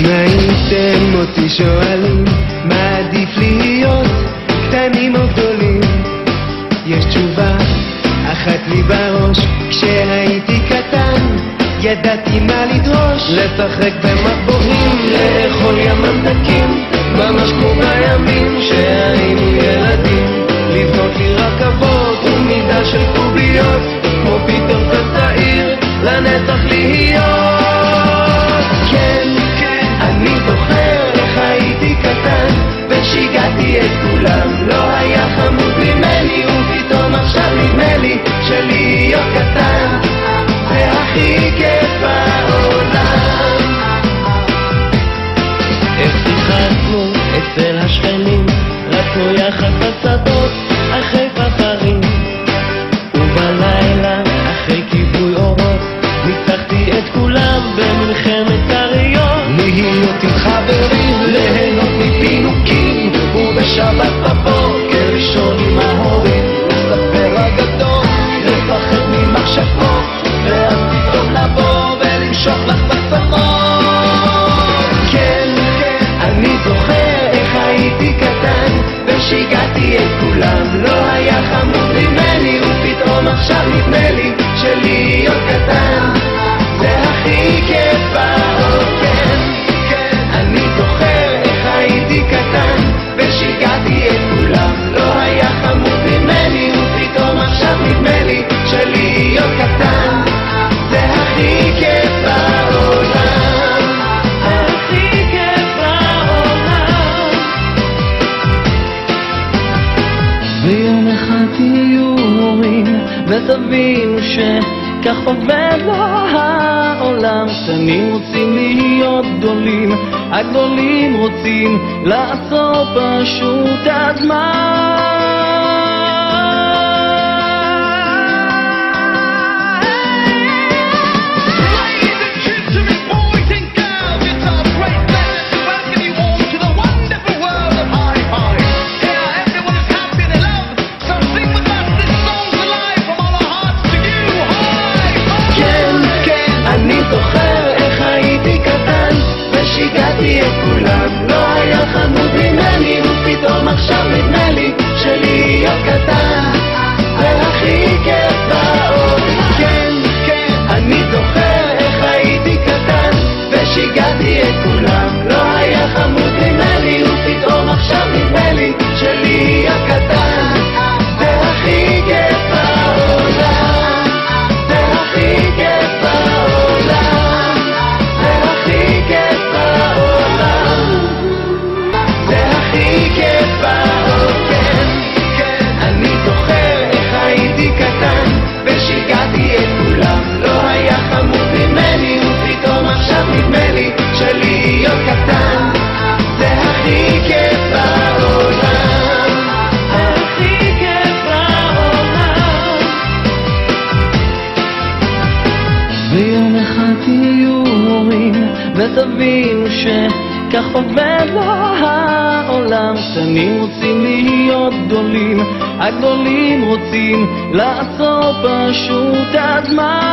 הייתם אותי שואלים מה עדיף להיות, קטנים או גדולים, יש תשובה אחת לי בראש. כשהייתי קטן ידעתי מה לדרוש, לשחק במטבועים, לאכול ים ממתקים, ממש כמו בימים שהיינו ילדים, לבנות לי רכבות ומידה של קוביות, כמו פיטר פן צעיר לנצח להיות. כן, אני זוכר איך הייתי קטן ושיגעתי את כולם, לא היה חמוד ממני, ופתאום עכשיו נדמה לי שלהיות קטן זה הכי כיף בעולם. איך שיחקנו אצל השכנים, רצנו יחד בשדות אחרי פרפרים, ובלילה אחרי כיבוי אורות ניצחתי את כולם במלחמת קריות. להיות עם חברים, ליהנות מפינוקים, ובשבת בבוקר לישון עם ההורים, לספר אגדות, לפחד ממחשבות, ואז פתאום לבוא ולמשוך לך בצמות. כן, אני זוכר איך הייתי קטן ושיגעתי את כולם, לא היה חמוד ממני, ופתאום עכשיו נדמה לי שלהיות קטן זה הכי כיף בעולם. אני זוכר איך הייתי קטן ושיגעתי את כולם, לא היה חמוד ממני, ופתאום עכשיו נדמה לי שלהיות קטן זה הכי כיף בעולם, הכי כיף בעולם. ויום אחד תהיו הורים ותבינו שכך עובד לו העולם. קטנים רוצים להיות גדולים, הגדולים רוצים לעצור פשוט הזמן. שיגעתי את כולם, לא היה חמוד ממני, ופתאום עכשיו נדמה לי שלהיות קטן זה הכי כיף בעולם. כן, אני זוכר איך הייתי קטן ושיגעתי את כולם, לא היה חמוד ממני, ופתאום עכשיו נדמה לי שלהיות קטן זה הכי כיף בעולם, זה הכי כיף בעולם, זה הכי כיף בעולם, זה הכי כיף בעולם. אני זוכר איך הייתי קטן ושיגעתי את כולם, לא היה חמוד ממני, ופתאום עכשיו נדמה לי שלהיות קטן זה הכי כיף בעולם, הכי כיף בעולם. ויום אחד תהיו הורים ותבינו שכך עובד לו העולם. קטנים רוצים להיות גדולים, הגדולים רוצים לעצור פשוט הזמן.